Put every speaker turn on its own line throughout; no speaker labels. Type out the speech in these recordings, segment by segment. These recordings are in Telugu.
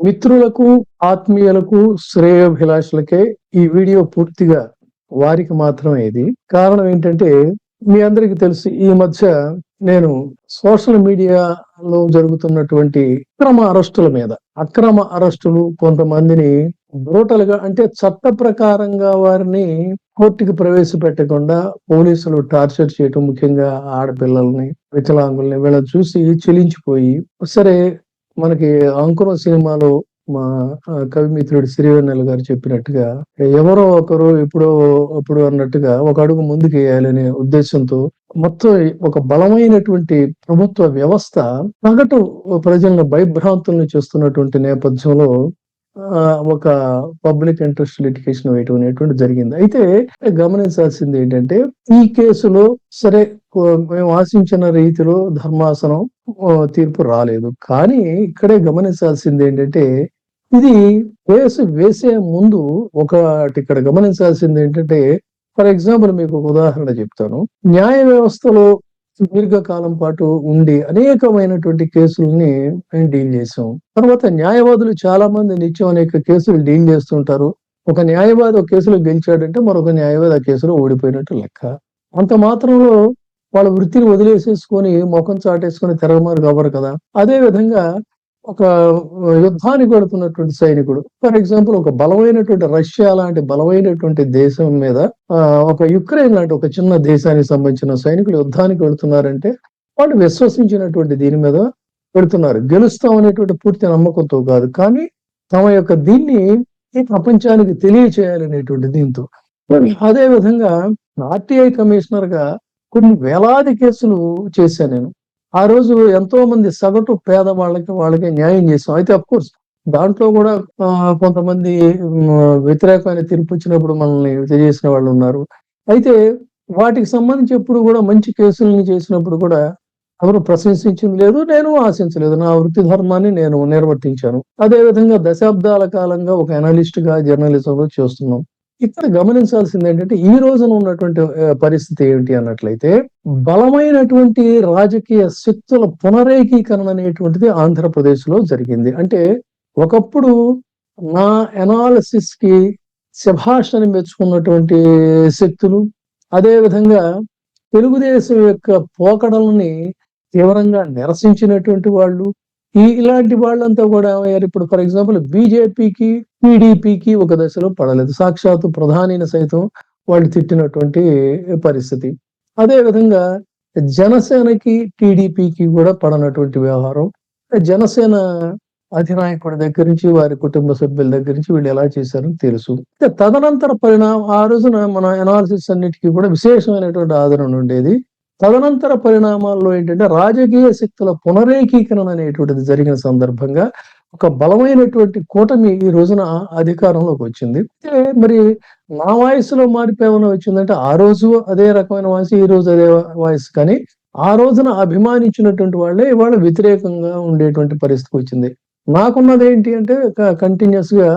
మిత్రులకు, ఆత్మీయులకు, శ్రేయోభిలాషులకే ఈ వీడియో పూర్తిగా వారికి మాత్రమే ఇది. కారణం ఏంటంటే, మీ అందరికీ తెలుసు ఈ మధ్య నేను సోషల్ మీడియాలో జరుగుతున్నటువంటి అక్రమ అరెస్టులు కొంతమందిని బ్రూటల్‌గా అంటే చట్ట ప్రకారంగా వారిని కోర్టుకి ప్రవేశపెట్టకుండా పోలీసులు టార్చర్ చేయటం, ముఖ్యంగా ఆడపిల్లల్ని, వికలాంగుల్ని వీళ్ళని చూసి చెలించిపోయి, సరే మనకి 'అంకురం' సినిమాలో మా కవి మిత్రుడు సిరివెన్నెల గారు చెప్పినట్టుగా ఎవరో ఒకరు ఎప్పుడో అప్పుడు అన్నట్టుగా ఒక అడుగు ముందుకేయాలనే ఉద్దేశంతో మొత్తం ఒక బలమైనటువంటి ప్రభుత్వ వ్యవస్థ సగటు ప్రజలను భయభ్రాంతుల్ని చేస్తున్నటువంటి నేపథ్యంలో ఒక పబ్లిక్ ఇంట్రెస్ట్ లిటిగేషన్ వేయటం అనేటువంటిది జరిగింది. అయితే గమనించాల్సింది ఏంటంటే, ఈ కేసులో సరే మేము ఆశించిన రీతిలో ధర్మాసనం తీర్పు రాలేదు. కానీ ఇక్కడే గమనించాల్సింది ఏంటంటే, ఇది కేసు వేసే ముందు ఇక్కడ గమనించాల్సింది ఏంటంటే, ఫర్ ఎగ్జాంపుల్ మీకు ఒక ఉదాహరణ చెప్తాను. న్యాయ వ్యవస్థలో సుదీర్ఘకాలం పాటు ఉండి అనేకమైనటువంటి కేసుల్ని మేము డీల్ చేసాం. తర్వాత న్యాయవాదులు చాలా మంది నిత్యం అనేక కేసులు డీల్ చేస్తుంటారు. ఒక న్యాయవాది ఒక కేసులో గెలిచాడంటే మరొక న్యాయవాది ఆ కేసులో ఓడిపోయినట్టు లెక్క. అంత మాత్రంలో వాళ్ళ వృత్తిని వదిలేసేసుకొని ముఖం చాటేసుకొని తిరగమారు అవ్వరు కదా. అదే విధంగా ఒక యుద్ధానికి వెళుతున్నటువంటి సైనికుడు, ఫర్ ఎగ్జాంపుల్ ఒక బలమైనటువంటి రష్యా లాంటి బలమైనటువంటి దేశం మీద ఒక యుక్రెయిన్ లాంటి ఒక చిన్న దేశానికి సంబంధించిన సైనికులు యుద్ధానికి వెళుతున్నారంటే వాళ్ళు విశ్వసించినటువంటి దీని మీద వెళుతున్నారు. గెలుస్తాం అనేటువంటి పూర్తి నమ్మకంతో కాదు, కానీ తమ యొక్క దీన్ని ఈ ప్రపంచానికి తెలియచేయాలనేటువంటి దీంతో. అదే విధంగా ఆర్టీఐ కమిషనర్ గా కొన్ని వేలాది కేసులు చేశాను నేను. ఆ రోజు ఎంతో మంది సగటు వాళ్ళకి న్యాయం చేసాం. అయితే అఫ్ కోర్స్ దాంట్లో కూడా కొంతమంది వ్యతిరేకమైన తీర్పు వచ్చినప్పుడు మనల్ని చేసిన వాళ్ళు ఉన్నారు. అయితే వాటికి సంబంధించి ఎప్పుడు కూడా మంచి కేసుల్ని చేసినప్పుడు కూడా ఎవరు ప్రశంసించింది లేదు, నేను ఆశించలేదు. నా వృత్తి ధర్మాన్ని నేను నిర్వర్తించాను. అదే విధంగా దశాబ్దాల కాలంగా ఒక అనలిస్ట్ గా జర్నలిజంలో చేస్తున్నాం. ఇక్కడ గమనించాల్సింది ఏంటంటే, ఈ రోజున ఉన్నటువంటి పరిస్థితి ఏంటి అన్నట్లయితే, బలమైనటువంటి రాజకీయ శక్తుల పునరేకీకరణ అనేటువంటిది ఆంధ్రప్రదేశ్ లో జరిగింది. అంటే ఒకప్పుడు నా ఎనాలిసిస్ కి శభాష్ అని మెచ్చుకున్నటువంటి శక్తులు, అదే విధంగా తెలుగుదేశం యొక్క పోకడలని తీవ్రంగా నిరసించినటువంటి వాళ్ళు, ఇలాంటి వాళ్ళంతా కూడా ఏమయ్యారు? ఇప్పుడు ఫర్ ఎగ్జాంపుల్ బీజేపీకి, టీడీపీకి ఒక దశలో పడలేదు. సాక్షాత్తు ప్రధానిని సైతం వాళ్ళు తిట్టినటువంటి పరిస్థితి. అదే విధంగా జనసేనకి, టీడీపీకి కూడా పడనటువంటి వ్యవహారం. జనసేన అధినాయకుడి దగ్గర నుంచి, వారి కుటుంబ సభ్యుల దగ్గర నుంచి వీళ్ళు ఎలా చేశారని తెలుసు. తదనంతర పరిణామం ఆ రోజున మన ఎనాలిసిస్ అన్నిటికీ కూడా విశేషమైనటువంటి ఆదరణ ఉండేది. తదనంతర పరిణామాల్లో ఏంటంటే, రాజకీయ శక్తుల పునరేకీకరణ అనేటువంటిది జరిగిన సందర్భంగా ఒక బలమైనటువంటి కూటమి ఈ రోజున అధికారంలోకి వచ్చింది. అయితే మరి నా వాయిస్‌లో మార్పు ఏమైనా వచ్చిందంటే, ఆ రోజు అదే రకమైన వాయిస్, ఈ రోజు అదే వాయిస్. కానీ ఆ రోజున అభిమానించినటువంటి వాళ్ళే ఇవాళ వ్యతిరేకంగా ఉండేటువంటి పరిస్థితి వచ్చింది. నాకున్నది ఏంటి అంటే కంటిన్యూస్ గా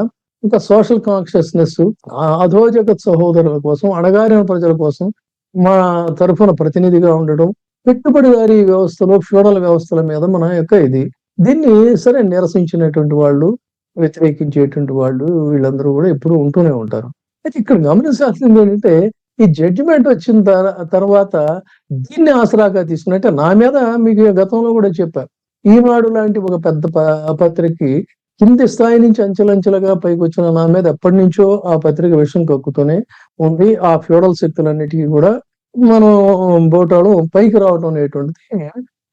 ఇంకా సోషల్ కాన్షియస్నెస్, అధోజగత్ సహోదరుల కోసం, అణగారిన ప్రజల కోసం మా తరఫున ప్రతినిధిగా ఉండడం, పెట్టుబడిదారీ వ్యవస్థలో, ఫ్యూడల్ వ్యవస్థల మీద మన యొక్క దీన్ని సరే నిరసించినటువంటి వాళ్ళు, వ్యతిరేకించేటువంటి వాళ్ళు వీళ్ళందరూ కూడా ఎప్పుడూ ఉంటూనే ఉంటారు. అయితే ఇక్కడ గమనించాల్సింది ఏంటంటే, ఈ జడ్జిమెంట్ వచ్చిన తర్వాత దీన్ని ఆసరాగా తీసుకున్నట్టే నా మీద మీకు గతంలో కూడా చెప్పా. ఈనాడు లాంటి ఒక పెద్ద పత్రికకి కింది స్థాయి నుంచి అంచెలంచెలుగా పైకి వచ్చిన నా మీద ఎప్పటి నుంచో ఆ పత్రిక విషం కక్కుతూనే ఉంది. ఆ ఫ్యూడల్ శక్తులన్నిటికీ కూడా మనం బోటాలో పైకి రావడం అనేటువంటిది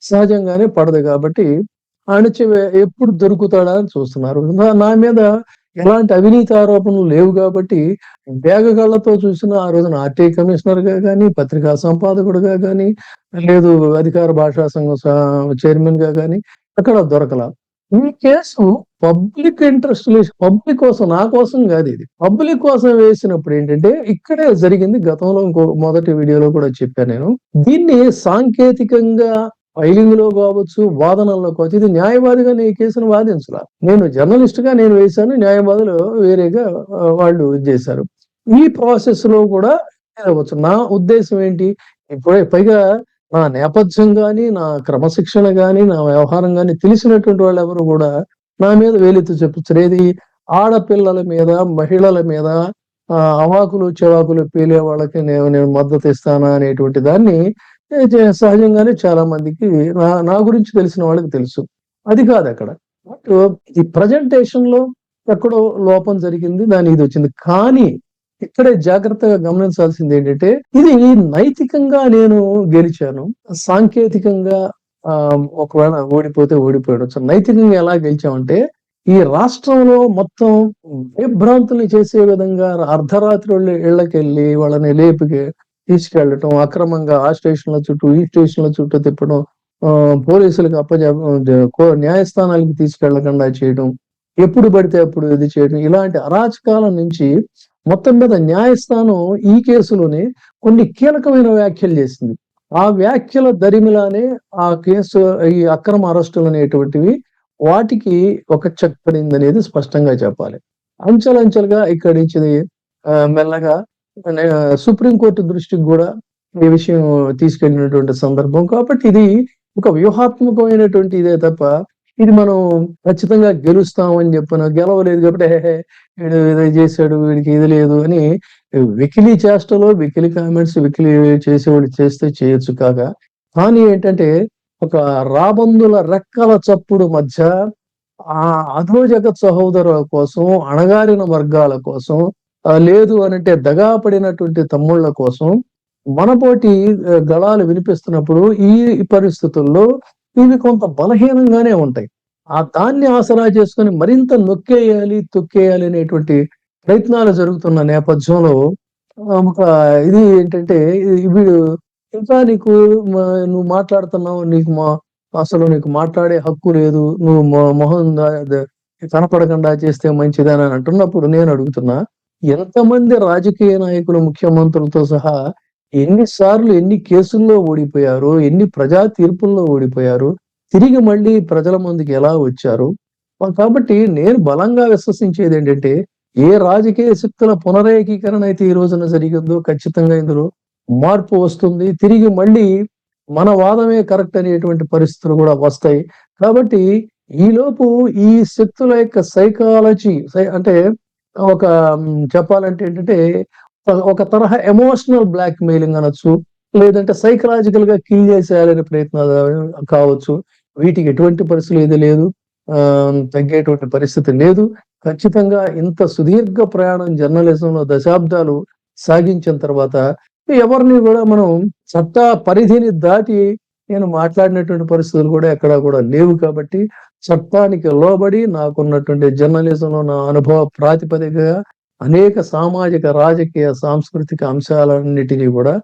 సహజంగానే పడదు. కాబట్టి ఎప్పుడు దొరుకుతాడా అని చూస్తున్నారు. నా మీద ఎలాంటి అవినీతి ఆరోపణలు లేవు కాబట్టి వేగగాళ్లతో చూసిన ఆ రోజున ఆర్టీఐ కమిషనర్ గా గానీ, పత్రికా సంపాదకుడుగా గానీ, లేదు అధికార భాషా సంఘం చైర్మన్ గా గానీ అక్కడ దొరకలా. ఈ కేసు పబ్లిక్ ఇంట్రెస్ట్ పబ్లిక్ కోసం, నా కోసం కాదు, ఇది పబ్లిక్ కోసం వేసినప్పుడు ఏంటంటే ఇక్కడే జరిగింది. గతంలో ఇంకో మొదటి వీడియోలో కూడా చెప్పాను నేను. దీన్ని సాంకేతికంగా ఫైలింగ్ లో కావచ్చు, వాదనల్లో కావచ్చు, ఇది న్యాయవాదిగా ఈ కేసును వాదించాల. నేను జర్నలిస్ట్ గా నేను వేశాను, న్యాయవాదులు వేరేగా వాళ్ళు చేశారు. ఈ ప్రాసెస్ లో కూడా అవ్వచ్చు. నా ఉద్దేశం ఏంటి, ఇప్పుడే పైగా నా నేపథ్యం గాని, నా క్రమశిక్షణ గాని, నా వ్యవహారం గాని తెలిసినటువంటి వాళ్ళు ఎవరు కూడా నా మీద వేలెత్తి చూపించరు. ఏది ఆడపిల్లల మీద, మహిళల మీద అవాకులు చెవాకులు పేలే వాళ్ళకి నేను మద్దతు ఇస్తానా అనేటువంటి దాన్ని సహజంగానే చాలా మందికి నా గురించి తెలిసిన వాళ్ళకి తెలుసు. అది కాదు అక్కడ. బట్ ఈ ప్రజెంటేషన్ లో ఎక్కడో లోపం జరిగింది. దానికి ఇది వచ్చింది. కానీ ఇక్కడే జాగ్రత్తగా గమనించాల్సింది ఏంటంటే, ఇది నైతికంగా నేను గెలిచాను. సాంకేతికంగా ఒకవేళ ఓడిపోతే ఓడిపోయాడొచ్చు. నైతికంగా ఎలా గెలిచామంటే, ఈ రాష్ట్రంలో మొత్తం భయభ్రాంతుల్ని చేసే విధంగా అర్ధరాత్రి ఇళ్ళకెళ్ళి వాళ్ళని లేపికి తీసుకెళ్ళటం, అక్రమంగా ఆ స్టేషన్ల చుట్టూ, ఈ స్టేషన్ల చుట్టూ తిప్పడం, పోలీసులకు న్యాయస్థానాలకు తీసుకెళ్లకుండా చేయడం, ఎప్పుడు పడితే అప్పుడు ఇది చేయడం, ఇలాంటి అరాచకాల నుంచి మొత్తం మీద న్యాయస్థానం ఈ కేసులోనే కొన్ని కీలకమైన వ్యాఖ్యలు చేసింది. ఆ వ్యాఖ్యల దరిమిలానే ఆ కేసు, ఈ అక్రమ అరెస్టులు అనేటువంటివి వాటికి ఒక చెక్ పడింది అనేది స్పష్టంగా చెప్పాలి. అంచెలంచెలుగా ఇక్కడి నుంచి మెల్లగా సుప్రీంకోర్టు దృష్టికి కూడా ఈ విషయం తీసుకెళ్ళినటువంటి సందర్భం. కాబట్టి ఇది ఒక వ్యూహాత్మకమైనటువంటి ఇదే తప్ప, ఇది మనం ఖచ్చితంగా గెలుస్తామని చెప్పిన గెలవలేదు కాబట్టి వీడు ఇది చేశాడు, వీడికి ఇది లేదు అని వెకిలి చేష్టలో, వెకిలి కామెంట్స్, వెకిలి చేసేవాళ్ళు చేస్తే చేయొచ్చు కాగా, కానీ ఏంటంటే ఒక రాబందుల రెక్కల చప్పుడు మధ్య ఆ అధోజగత్ సహోదరుల కోసం, అణగారిన వర్గాల కోసం, లేదు అనంటే దగాపడినటువంటి తమ్ముళ్ళ కోసం మనపోటి గళాలు వినిపిస్తున్నప్పుడు ఈ పరిస్థితుల్లో ఇవి కొంత బలహీనంగానే ఉంటాయి. దాన్ని ఆసరా చేసుకొని మరింత నొక్కేయాలి, తొక్కేయాలి అనేటువంటి ప్రయత్నాలు జరుగుతున్న నేపథ్యంలో ఒక ఇది ఏంటంటే, వీడు ఇంకా నువ్వు మాట్లాడుతున్నావు, అసలు నీకు మాట్లాడే హక్కు లేదు, నువ్వు మొహం కనపడకుండా చేస్తే మంచిదని అంటున్నప్పుడు నేను అడుగుతున్నా, ఎంతమంది రాజకీయ నాయకులు, ముఖ్యమంత్రులతో సహా ఎన్నిసార్లు ఎన్ని కేసుల్లో ఓడిపోయారు, ఎన్ని ప్రజా తీర్పుల్లో ఓడిపోయారు, తిరిగి మళ్ళీ ప్రజల ముందుకు ఎలా వచ్చారు. కాబట్టి నేను బలంగా విశ్వసించేది ఏంటంటే, ఏ రాజకీయ శక్తుల పునరేకీకరణ అయితే ఈ రోజున జరిగిందో ఖచ్చితంగా ఇందులో మార్పు వస్తుంది. తిరిగి మళ్ళీ మన వాదమే కరెక్ట్ అనేటువంటి పరిస్థితులు కూడా వస్తాయి. కాబట్టి ఈలోపు ఈ శక్తుల యొక్క సైకాలజీ అంటే ఒక చెప్పాలంటే ఏంటంటే, ఒక తరహా ఎమోషనల్ బ్లాక్ మెయిలింగ్ అనొచ్చు, లేదంటే సైకలాజికల్ గా కిల్ చేసేయాలనే ప్రయత్నాలు కావచ్చు. వీటికి ఎటువంటి పరిస్థితులు ఏది లేదు, తగ్గేటువంటి పరిస్థితి లేదు. ఖచ్చితంగా ఇంత సుదీర్ఘ ప్రయాణం జర్నలిజంలో దశాబ్దాలు సాగించిన తర్వాత ఎవరిని కూడా మనం చట్ట పరిధిని దాటి నేను మాట్లాడినటువంటి పరిస్థితులు కూడా ఎక్కడా కూడా లేవు. కాబట్టి చట్టానికి లోబడి నాకున్నటువంటి జర్నలిజంలో నా అనుభవ ప్రాతిపదికగా అనేక సామాజిక, రాజకీయ, సాంస్కృతిక అంశాలన్నిటినీ కూడా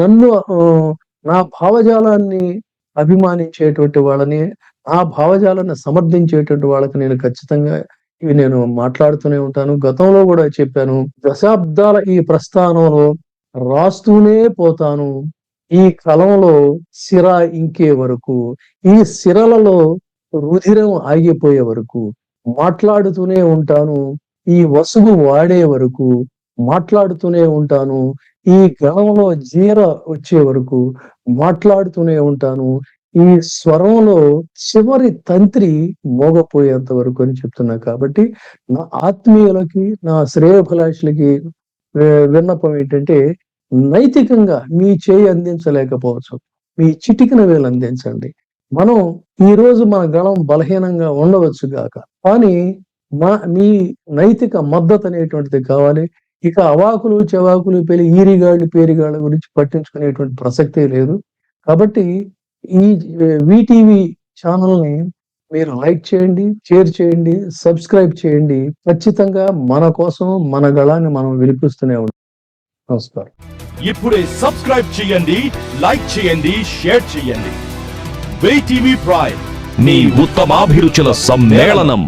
నన్ను నా భావజాలాన్ని అభిమానించేటువంటి వాళ్ళని, ఆ భావజాలాన్ని సమర్థించేటువంటి వాళ్ళకి నేను ఖచ్చితంగా ఇవి నేను మాట్లాడుతూనే ఉంటాను. గతంలో కూడా చెప్పాను, దశాబ్దాల ఈ ప్రస్థానంలో రాస్తూనే పోతాను. ఈ కలంలో సిర ఇంకే వరకు, ఈ సిరలలో రుధిరం ఆగిపోయే వరకు మాట్లాడుతూనే ఉంటాను. ఈ వసుగు వాడే వరకు మాట్లాడుతూనే ఉంటాను. ఈ గళంలో జీర వచ్చే వరకు మాట్లాడుతూనే ఉంటాను. ఈ స్వరంలో చివరి తంత్రి మోగపోయేంత వరకు అని చెప్తున్నా. కాబట్టి నా ఆత్మీయులకి, నా శ్రేయోభిలాషులకి విన్నపం ఏంటంటే, నైతికంగా మీ చేయి అందించలేకపోవచ్చు, మీ చిటికిన వేలు అందించండి. మనం ఈ రోజు మన గళం బలహీనంగా ఉండవచ్చు గాక, కానీ మీ నైతిక మద్దతు అనేటువంటిది కావాలి. ఇక అవాకులు చెవాకులు ఈరిగాళ్ళు పేరిగాళ్ళ గురించి పట్టించుకునేటువంటి ప్రసక్తే లేదు. కాబట్టి ఈ వీటీవీ ఛానల్ని మీరు లైక్ చేయండి, షేర్ చేయండి, సబ్స్క్రైబ్ చేయండి. ఖచ్చితంగా మన కోసం మన గళాన్ని మనం వినిపిస్తూనే ఉంటాం. నమస్కారం.
ఇప్పుడే సబ్స్క్రైబ్ చేయండి, లైక్ చేయండి, షేర్ చేయండి. వీటీవీ ప్రైమ్, మీ ఉత్తమాభిరుచుల సమ్మేళనం.